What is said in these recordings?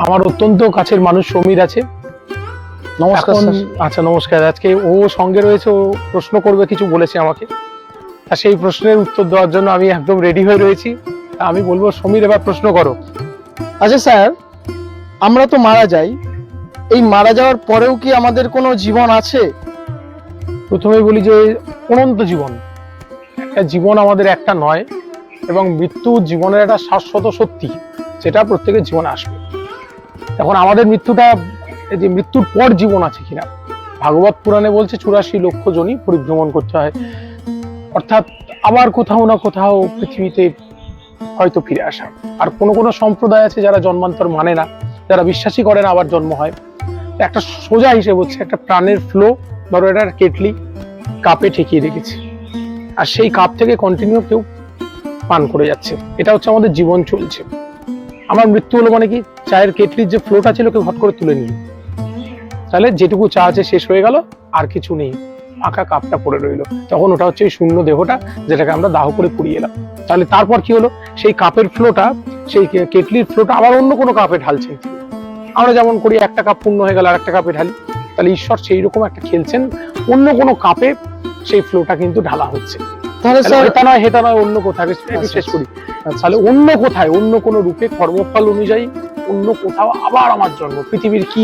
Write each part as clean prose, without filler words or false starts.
আমার অত্যন্ত কাছের মানুষ সমীর আছে। নমস্কার এখন স্যার। আচ্ছা নমস্কার। আজকে ও সঙ্গে রয়েছে, ও প্রশ্ন করবে কিছু বলেছে আমাকে, আর সেই প্রশ্নের উত্তর দেওয়ার জন্য আমি একদম রেডি হয়ে রয়েছি। আমি বলবো সমীর এবার প্রশ্ন করো। আচ্ছা স্যার, আমরা তো মারা যাই, এই মারা যাওয়ার পরেও কি আমাদের কোনো জীবন আছে? প্রথমেই বলি যে অনন্ত জীবন, একটা জীবন আমাদের একটা নয়, এবং মৃত্যু জীবনের একটা শাশ্বত সত্যি, যেটা প্রত্যেকের জীবনে আসবে। এখন আমাদের মৃত্যুটা, এই যে মৃত্যুর পর জীবন আছে কিনা, ভাগবত পুরাণে বলছে 84 লক্ষ জনই পরিভ্রমণ করতে হয়, অর্থাৎ আবার কোথাও না কোথাও পৃথিবীতে হয়তো ফিরে আসা। আর কোনো কোনো সম্প্রদায় আছে যারা জন্মান্তর মানে না, যারা বিশ্বাসী করে না আবার জন্ম হয়। একটা সোজা হিসেব হচ্ছে একটা প্রাণের ফ্লো, ধরো এটা কেটলি কাপে ঠেকিয়ে রেখেছে, আর সেই কাপ থেকে কন্টিনিউ কেউ পান করে যাচ্ছে, এটা হচ্ছে আমাদের জীবন চলছে। আমার মৃত্যু হলো মানে কি, চায়ের কেটলির যে ফ্লোটা ছিল কেউ হট করে তুলে নিল, তাহলে যেটুকু চা আছে শেষ হয়ে গেল, আর কিছু নেই, ফাঁকা কাপটা পড়ে রইলো, তখন ওটা হচ্ছে এই শূন্য দেহটা, যেটাকে আমরা দাহ করে পুড়িয়ে এলাম। তাহলে তারপর কি হলো, সেই কাপের ফ্লোটা, সেই কেটলির ফ্লোটা আবার অন্য কোনো কাপে ঢালছেন। আমরা যেমন করি, একটা কাপ পূর্ণ হয়ে গেল আর একটা কাপে ঢালি, তাহলে ঈশ্বর সেই রকম একটা খেলছেন, অন্য কোনো কাপে সেই ফ্লোটা কিন্তু ঢালা হচ্ছে। তাহলে স্যার, এটা নয় হেটা নয়, অন্য কোথাও শেষ করি। তাহলে অন্য কোথায়, অন্য কোনো রূপে কর্মফল অনুযায়ী অন্য কোথাও আবার আমার জন্ম। পৃথিবীর কি,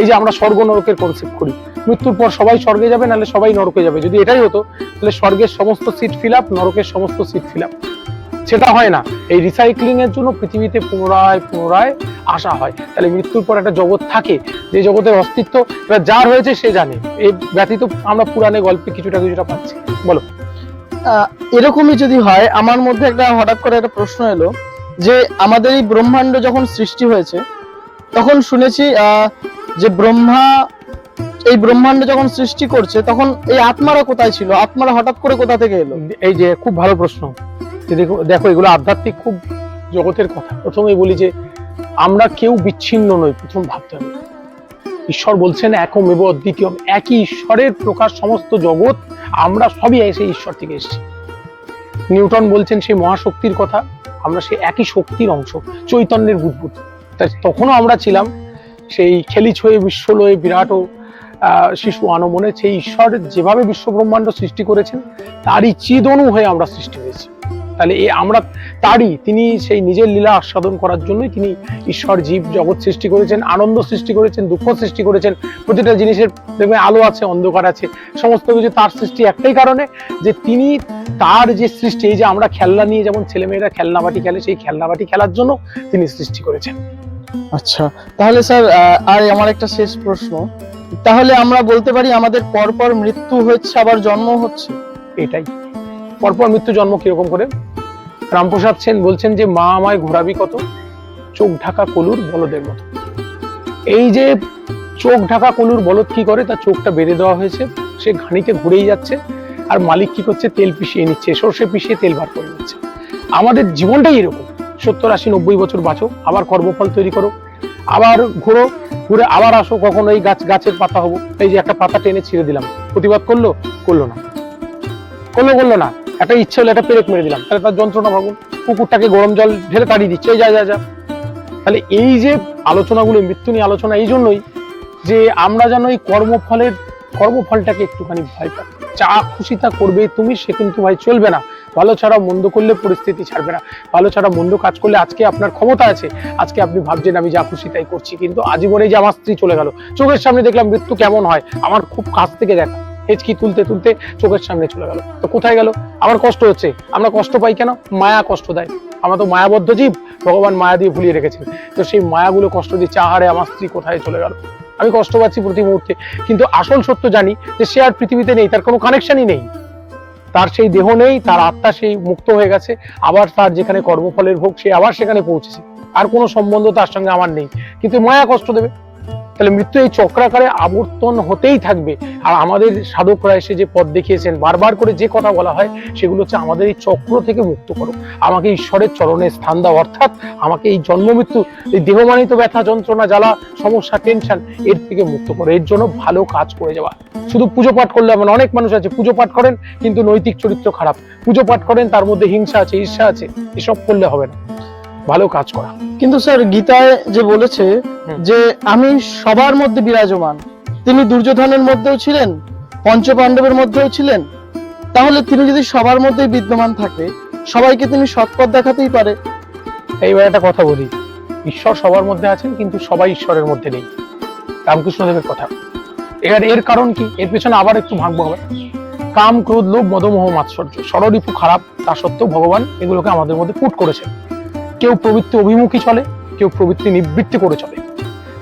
এই যে আমরা স্বর্গ নরকের কনসেপ্ট করি, মৃত্যুর পর সবাই স্বর্গে যাবে, নাহলে সবাই নরকে যাবে। যদি এটাই হতো, তাহলে স্বর্গের সমস্ত সিট ফিল আপ, নরকের সমস্ত সিট ফিল আপ। সেটা হয় না, এই রিসাইক্লিং এর জন্য পৃথিবীতে পুনরায় পুনরায় আসা হয়। তাহলে মৃত্যুর পর একটা জগৎ থাকে, যে জগতের অস্তিত্ব এবার যার হয়েছে সে জানে, এই ব্যতীত আমরা পুরাণে গল্পে কিছুটা কিছুটা পাচ্ছি। বলো। এরকমই যদি হয়, আমার মধ্যে একটা হঠাৎ করে একটা প্রশ্ন এলো যে আমাদের এই ব্রহ্মাণ্ড যখন সৃষ্টি হয়েছে, তখন শুনেছি যে ব্রহ্মা এই ব্রহ্মাণ্ড যখন সৃষ্টি করছে, তখন এই আত্মারা কোথায় ছিল? আত্মারা হঠাৎ করে কোথা থেকে এলো? এই যে খুব ভালো প্রশ্ন, যে দেখো এগুলো আধ্যাত্মিক খুব জগতের কথা। প্রথমেই বলি যে আমরা কেউ বিচ্ছিন্ন নই, প্রথম ভাবতে হবে। ঈশ্বর বলছেন একমেব অদ্বিতীয়, একই ঈশ্বরের প্রকাশ সমস্ত জগৎ, আমরা সবই সেই ঈশ্বর থেকে এসেছি। নিউটন বলছেন সেই মহাশক্তির কথা, আমরা সেই একই শক্তির অংশ, চৈতন্যের বুদবুদ। তাই তখনও আমরা ছিলাম সেই খেলি ছয়ে বিশ্বলয়ে বিরাট শিশু আনমনে, সেই ঈশ্বর যেভাবে বিশ্ব ব্রহ্মাণ্ড সৃষ্টি করেছেন তারই চিদনু হয়ে আমরা সৃষ্টি হয়েছি। তাহলে আমরা তারই, তিনি সেই নিজের লীলা আস্বাদন করার জন্যই তিনি ঈশ্বর জীব জগৎ সৃষ্টি করেছেন, আনন্দ সৃষ্টি করেছেন, দুঃখ সৃষ্টি করেছেন। প্রতিটা জিনিসের দেখবে আলো আছে, অন্ধকার আছে, সমস্ত কিছু তার সৃষ্টি একটাই কারণে, যে তিনি তার যে সৃষ্টি, এই যে আমরা খেলনা নিয়ে যেমন ছেলেমেয়েরা খেলনাবাটি খেলে, সেই খেলনাবাটি খেলার জন্য তিনি সৃষ্টি করেছেন। আচ্ছা, তাহলে স্যার, আর আমার একটা শেষ প্রশ্ন, তাহলে আমরা বলতে পারি আমাদের পরপর মৃত্যু হচ্ছে আবার জন্ম হচ্ছে? এটাই পরপর মৃত্যু জন্ম। কিরকম করে? রামপ্রসাদ সেন বলছেন যে মা আমায় ঘোরাবি কত, চোখ ঢাকা কলুর বলদের মতো। এই যে চোখ ঢাকা কলুর বলদ কি করে, তার চোখটা বেঁধে দেওয়া হয়েছে, সে ঘানিতে ঘুরেই যাচ্ছে, আর মালিক কি করছে, তেল পিষিয়ে নিচ্ছে, সর্ষে পিষিয়ে তেল বার করে নিচ্ছে। আমাদের জীবনটাই এরকম, 70, 80, 90 বছর বাঁচো, আবার কর্মফল তৈরি করো, আবার ঘুরো, ঘুরে আবার আসো, কখনো এই গাছের পাতা হবো। এই যে একটা পাতা টেনে ছিঁড়ে দিলাম, প্রতিবাদ করলো না, করলো না, একটা ইচ্ছে হলো একটা পেরেক মেরে দিলাম, তাহলে তার যন্ত্রণা ভাবুন। কুকুরটাকে গরম জল ঢেলে তাড়িয়ে দিচ্ছে, যা। তাহলে এই যে আলোচনাগুলো, মৃত্যু নিয়ে আলোচনা এই জন্যই যে আমরা যেন এই কর্মফলটাকে একটুখানি ভয় পাই। যা খুশি তা করবে তুমি, সে কিন্তু ভাই চলবে না। ভালো ছাড়া মন্দ করলে পরিস্থিতি ছাড়বে না, ভালো ছাড়া মন্দ কাজ করলে আজকে আপনার ক্ষমতা আছে, আজকে আপনি ভাবছেন আমি যা খুশি তাই করছি, কিন্তু আজীবনে যে আমার স্ত্রী চলে গেল, চোখের সামনে দেখলাম মৃত্যু কেমন হয়, আমার খুব কাছ থেকে দেখা, হেঁচকি তুলতে তুলতে চোখের সামনে চলে গেল, তো কোথায় গেল? আমার কষ্ট হচ্ছে। আমরা কষ্ট পাই কেন? মায়া কষ্ট দেয়, আমরা তো মায়াবদ্ধ জীব, ভগবান মায়া দিয়ে ভুলিয়ে রেখেছেন। তো সেই মায়াগুলো কষ্ট দিচ্ছে, আহারে আমার স্ত্রী কোথায় চলে গেল, আমি কষ্ট পাচ্ছি প্রতি মুহূর্তে। কিন্তু আসল সত্য জানি যে সে আর পৃথিবীতে নেই, তার কোনো কানেকশনই নেই, তার সেই দেহ নেই, তার আত্মা সেই মুক্ত হয়ে গেছে, আবার তার যেখানে কর্মফলের ভোগ, সে আবার সেখানে পৌঁছেছে, আর কোনো সম্বন্ধ তার সঙ্গে আমার নেই, কিন্তু মায়া কষ্ট দেবে। তাহলে মৃত্যু এই চক্রাকারে আবর্তন হতেই থাকবে। আর আমাদের সাধকরা এসে যে পথ দেখিয়েছেন, বারবার করে যে কথা বলা হয়, সেগুলো হচ্ছে আমাদের এই চক্র থেকে মুক্ত করো, আমাকে ঈশ্বরের চরণে স্থান দাও, অর্থাৎ আমাকে এই জন্ম মৃত্যু, এই দেহমানিত ব্যথা যন্ত্রণা জ্বালা সমস্যা টেনশন, এর থেকে মুক্ত করো, এর জন্য ভালো কাজ করে যাওয়া। শুধু পুজো পাঠ করলে হবে না। অনেক মানুষ আছে পুজো পাঠ করেন কিন্তু নৈতিক চরিত্র খারাপ, পুজো পাঠ করেন তার মধ্যে হিংসা আছে, ঈর্ষা আছে, এসব করলে হবে না। ভালো কাজ করা। কিন্তু স্যার গীতায় যে বলেছে হুম। যে আমি সবার মধ্যে বিরাজমান, তিনি দুর্যোধনের মধ্যেও ছিলেন, পঞ্চপাণ্ডবের মধ্যেও ছিলেন, তাহলে তিনি যদি সবার মধ্যেই বিদ্যমান থাকে, সবাইকে তিনি সৎপথ দেখাতেই পারে। এইবার একটা কথা বলি, ঈশ্বর সবার মধ্যে আছেন কিন্তু সবাই ঈশ্বরের মধ্যে নেই, রামকৃষ্ণদেবের কথা। এর কারণ কি, এর পেছনে আবার একটু ভাঙবো হবে। কাম, ক্রোধ, লোভ, মদমোহ, মাৎসর্য, ষড়রিপু খারাপ, তা সত্ত্বেও ভগবান এগুলোকে আমাদের মধ্যে পুট করেছেন। কেউ প্রবৃত্তি অভিমুখী চলে, কেউ প্রবৃত্তি নিবৃত্তি করে চলে।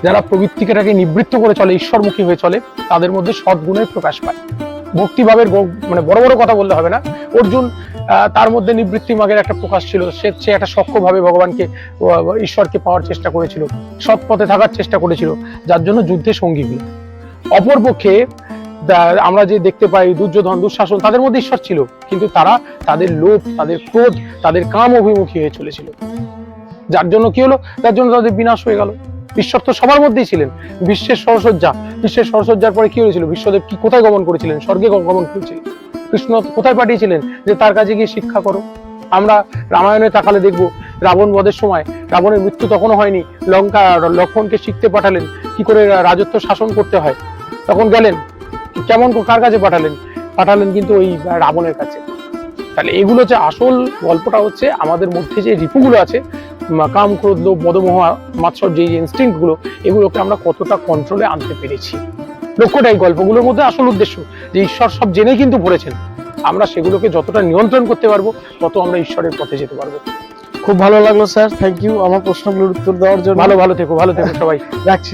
যারা প্রবৃত্তিটাকে নিবৃত্ত করে চলে, ঈশ্বরমুখী হয়ে চলে, তাদের মধ্যে সদ্গুণের প্রকাশ পায়। ভক্তিভাবের মানে বড় বড় কথা বললে হবে না। অর্জুন তার মধ্যে নিবৃত্তি মার্গের একটা প্রকাশ ছিল, সে একটা সক্ষভাবে ভগবানকে ঈশ্বরকে পাওয়ার চেষ্টা করেছিল, সৎ পথে থাকার চেষ্টা করেছিল, যার জন্য যুদ্ধে সঙ্গী হল। অপরপক্ষে আমরা যে দেখতে পাই দুর্যোধন, দুঃশাসন, তাদের মধ্যে ঈশ্বর ছিল, কিন্তু তারা তাদের লোভ, তাদের ক্রোধ, তাদের কাম অভিমুখী হয়ে চলেছিল, যার জন্য কি হলো, তার জন্য তাদের বিনাশ হয়ে গেল। ঈশ্বর তো সবার মধ্যেই ছিলেন। বিশ্বের সরসজ্জার পরে কি হয়েছিল, বিশ্বদেব কি কোথায় গমন করেছিলেন? স্বর্গে গমন করেছিলেন। কৃষ্ণ কোথায় পাঠিয়েছিলেন যে তার কাছে গিয়ে শিক্ষা করো? আমরা রামায়ণে তাকালে দেখবো রাবণ বধের সময় রাবণের মৃত্যু তখনও হয়নি, লক্ষ্মণকে শিখতে পাঠালেন কি করে রাজত্ব শাসন করতে হয়, তখন গেলেন কেমন, কার কাছে পাঠালেন কিন্তু ওই রাবণের কাছে। তাহলে এগুলো যে আসল গল্পটা হচ্ছে আমাদের মধ্যে যে রিপুগুলো আছে, কাম, ক্রোধ, লোভ, মদমোহ, মাৎসর্য, যে ইনস্টিংক্ট গুলো, এগুলোকে আমরা কতটা কন্ট্রোলে আনতে পেরেছি। লক্ষ্যটাই গল্পগুলোর মধ্যে আসল উদ্দেশ্য, যে ঈশ্বর সব জেনে কিন্তু পড়েছেন। আমরা সেগুলোকে যতটা নিয়ন্ত্রণ করতে পারবো, তত আমরা ঈশ্বরের পথে যেতে পারবো। খুব ভালো লাগলো স্যার, থ্যাংক ইউ আমার প্রশ্নগুলোর উত্তর দেওয়ার জন্য। ভালো থেকো সবাই। রাখছি।